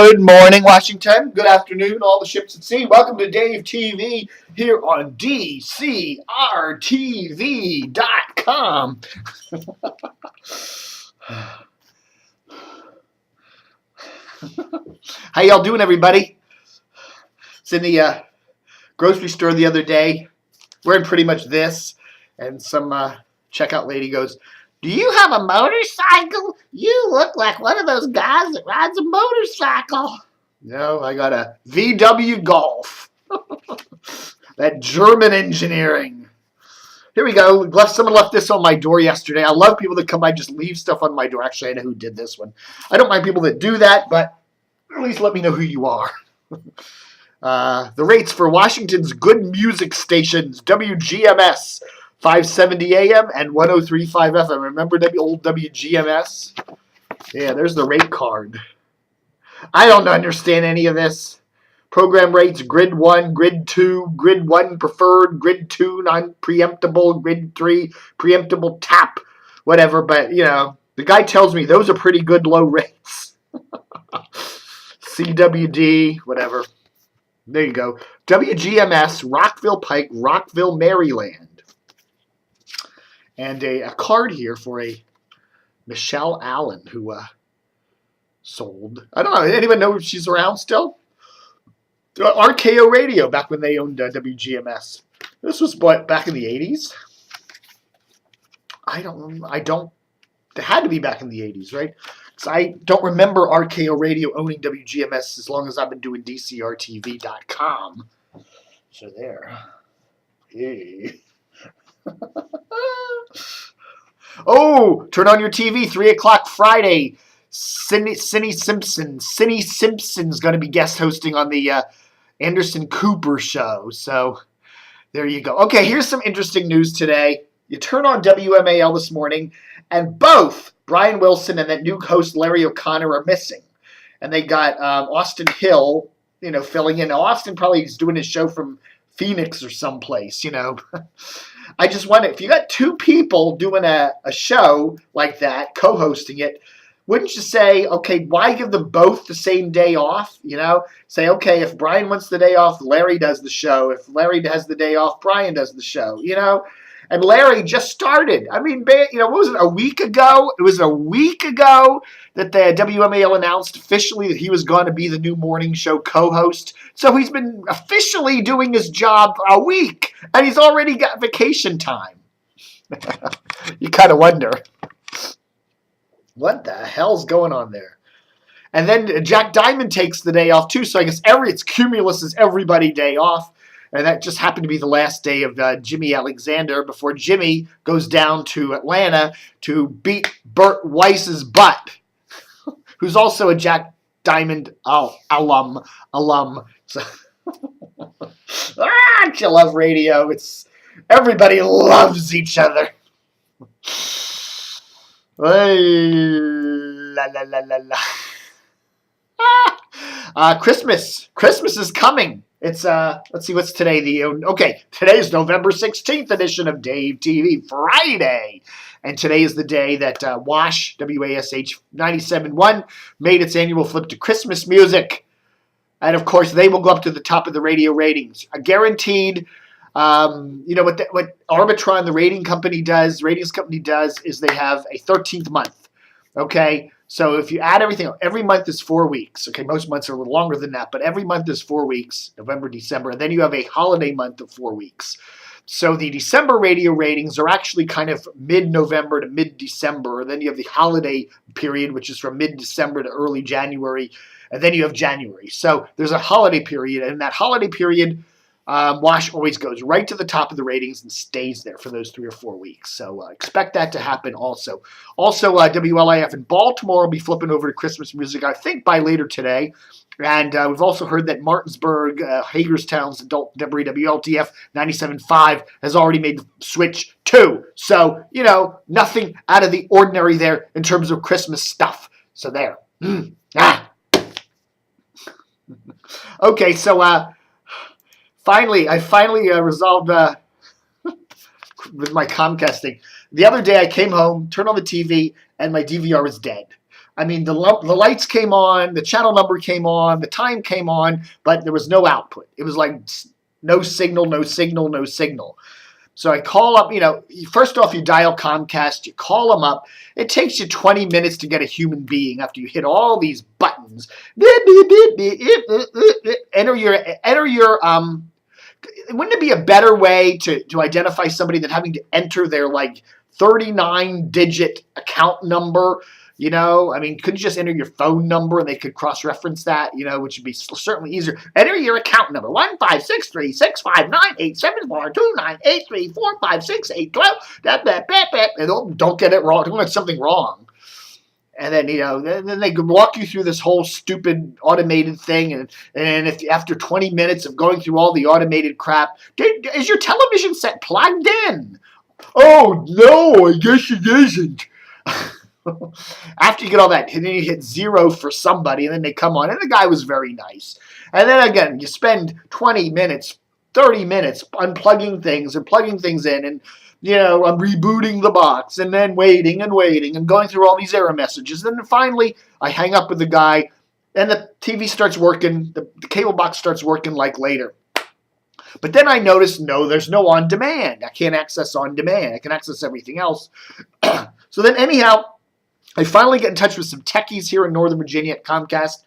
Good morning, Washington. Good afternoon, all the ships at sea. Welcome to Dave TV here on DCRTV.com. How y'all doing, everybody? It's in the grocery store the other day, wearing pretty much this, and some checkout lady goes, "Do you have a motorcycle? You look like one of those guys that rides a motorcycle." No, I got a VW Golf. That German engineering. Here we go. Someone left this on my door yesterday. I love people that come by and just leave stuff on my door. Actually, I know who did this one. I don't mind people that do that, but at least let me know who you are. The rates for Washington's good music stations, WGMS, 570 AM and 103.5 FM. Remember old WGMS? Yeah, there's the rate card. I don't understand any of this. Program rates, Grid 1, Grid 2, Grid 1 preferred, Grid 2 non-preemptible, Grid 3 preemptible tap, whatever. But, you know, the guy tells me those are pretty good low rates. CWD, whatever. There you go. WGMS, Rockville Pike, Rockville, Maryland. And a card here for a Michelle Allen who sold. I don't know. Anyone know if she's around still? RKO Radio, back when they owned WGMS. This was back in the 80s. I don't. It had to be back in the 80s, right? Because I don't remember RKO Radio owning WGMS as long as I've been doing DCRTV.com. So there. Hey. Oh, turn on your TV, 3 o'clock Friday. Cynne Simpson. Cynne Simpson's going to be guest hosting on the Anderson Cooper show. So there you go. Okay, here's some interesting news today. You turn on WMAL this morning, and both Brian Wilson and that new host Larry O'Connor are missing. And they got Austin Hill, filling in. Now, Austin probably is doing his show from Phoenix or someplace, I just wonder, if you got two people doing a show like that, co-hosting it, wouldn't you say, okay, why give them both the same day off? Say, okay, if Brian wants the day off, Larry does the show. If Larry has the day off, Brian does the show, And Larry just started. I mean, what was it, a week ago? It was a week ago that the WMAL announced officially that he was going to be the new morning show co-host. So he's been officially doing his job a week, and he's already got vacation time. You kind of wonder, what the hell's going on there? And then Jack Diamond takes the day off, too. So I guess it's Cumulus is everybody day off. And that just happened to be the last day of Jimmy Alexander before Jimmy goes down to Atlanta to beat Burt Weiss's butt, who's also a Jack Diamond alum. So, you love radio. Everybody loves each other. La la la la la. Christmas is coming. It's let's see, what's today? Today's November 16th edition of Dave TV, Friday. And today is the day that WASH 97.1 made its annual flip to Christmas music. And of course, they will go up to the top of the radio ratings. Guaranteed. What Arbitron, the ratings company does is they have a 13th month. Okay. So if you add everything up, every month is 4 weeks. Okay, most months are a little longer than that, but every month is 4 weeks, November, December, and then you have a holiday month of 4 weeks. So the December radio ratings are actually kind of mid-November to mid-December, and then you have the holiday period, which is from mid-December to early January, and then you have January. So there's a holiday period, and in that holiday period, WASH always goes right to the top of the ratings and stays there for those 3 or 4 weeks. So expect that to happen also. Also, WLIF in Baltimore will be flipping over to Christmas music, I think, by later today. And we've also heard that Martinsburg, Hagerstown's adult WLTF 97.5 has already made the switch too. So, nothing out of the ordinary there in terms of Christmas stuff. So there. Okay, so I finally resolved with my Comcast thing. The other day I came home, turned on the TV, and my DVR was dead. I mean, the lights came on, the channel number came on, the time came on, but there was no output. It was like no signal, no signal, no signal. So I call up, first off, you dial Comcast, you call them up. It takes you 20 minutes to get a human being after you hit all these buttons. Enter your, wouldn't it be a better way to identify somebody than having to enter their 39-digit account number? I mean, couldn't you just enter your phone number and they could cross-reference that, which would be certainly easier. Enter your account number, 1563659874298345681. And don't get it wrong. Don't get something wrong. And then, then they could walk you through this whole stupid automated thing. And if after 20 minutes of going through all the automated crap, is your television set plugged in? Oh, no, I guess it isn't. After you get all that, and then you hit 0 for somebody, and then they come on, and the guy was very nice. And then again, you spend 20 minutes, 30 minutes unplugging things and plugging things in, and I'm rebooting the box, and then waiting and going through all these error messages. And then finally, I hang up with the guy, and the TV starts working, the cable box starts working like later. But then I noticed, no, there's no on demand. I can't access on demand. I can access everything else. So then anyhow, I finally get in touch with some techies here in Northern Virginia at Comcast.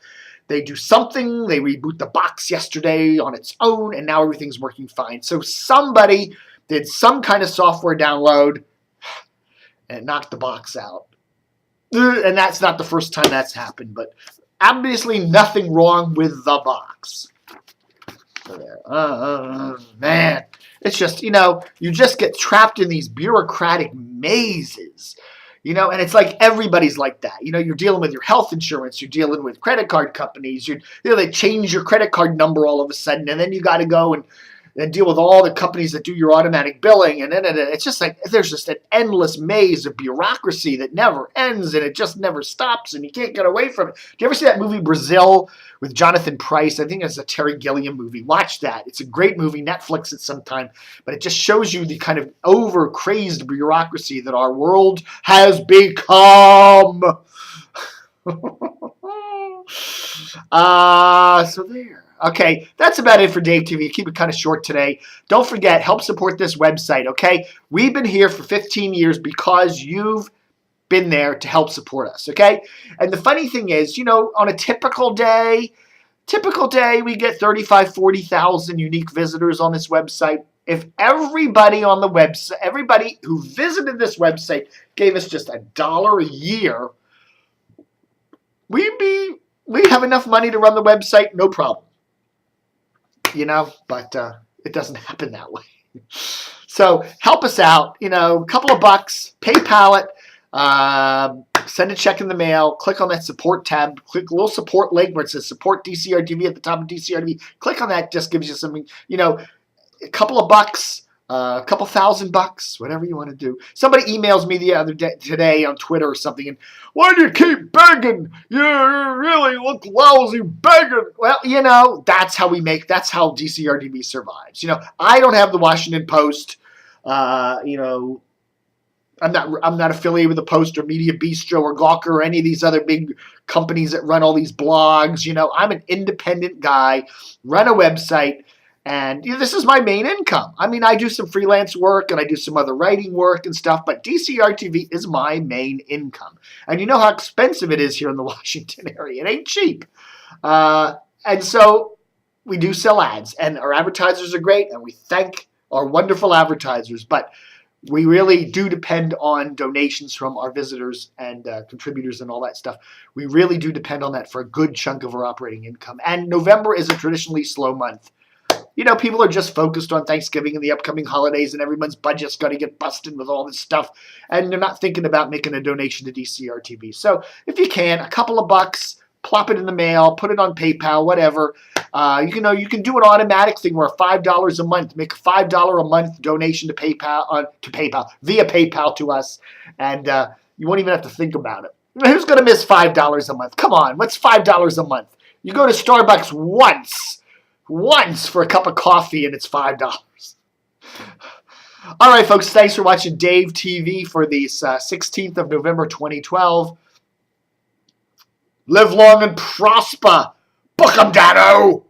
They do something. They reboot the box yesterday on its own, and now everything's working fine. So somebody did some kind of software download and knocked the box out. And that's not the first time that's happened, but obviously nothing wrong with the box. So there. Man, it's just, you just get trapped in these bureaucratic mazes. And it's like everybody's like that. You're dealing with your health insurance. You're dealing with credit card companies. They change your credit card number all of a sudden, and then you got to go and deal with all the companies that do your automatic billing. And then it's just like there's just an endless maze of bureaucracy that never ends, and it just never stops, and you can't get away from it. Do you ever see that movie Brazil with Jonathan Pryce? I think it's a Terry Gilliam movie. Watch that. It's a great movie. Netflix it sometime. But it just shows you the kind of over-crazed bureaucracy that our world has become. So there. Okay, that's about it for Dave TV. Keep it kind of short today. Don't forget, help support this website, okay? We've been here for 15 years because you've been there to help support us, okay? And the funny thing is, on a typical day, we get 35, 40,000 unique visitors on this website. If everybody on the website, everybody who visited this website gave us just $1 a year, we have enough money to run the website, no problem. But it doesn't happen that way. So help us out, a couple of bucks, PayPal it, send a check in the mail, click on that support tab, click a little support link where it says support DCRTV at the top of DCRTV. Click on that, just gives you something, a couple of bucks, a couple $1,000, whatever you want to do. Somebody emails me the other day, today on Twitter or something, and why do you keep begging? You really look lousy begging. Well, that's how DCRTV survives. I don't have the Washington Post. I'm not affiliated with the Post or Media Bistro or Gawker or any of these other big companies that run all these blogs. I'm an independent guy, run a website. And this is my main income. I mean, I do some freelance work and I do some other writing work and stuff, but DCRTV is my main income. And you know how expensive it is here in the Washington area. It ain't cheap. And so we do sell ads, and our advertisers are great, and we thank our wonderful advertisers. But we really do depend on donations from our visitors and contributors and all that stuff. We really do depend on that for a good chunk of our operating income. And November is a traditionally slow month. People are just focused on Thanksgiving and the upcoming holidays, and everyone's budget's got to get busted with all this stuff, and they're not thinking about making a donation to DCRTV. So if you can, a couple of bucks, plop it in the mail, put it on PayPal, whatever. You can do an automatic thing where $5 a month, make a $5 a month donation to PayPal via PayPal to us, and you won't even have to think about it. Who's going to miss $5 a month? Come on, what's $5 a month? You go to Starbucks once for a cup of coffee, and it's $5. All right, folks, thanks for watching Dave TV for the 16th of November, 2012. Live long and prosper. Book 'em, Dano.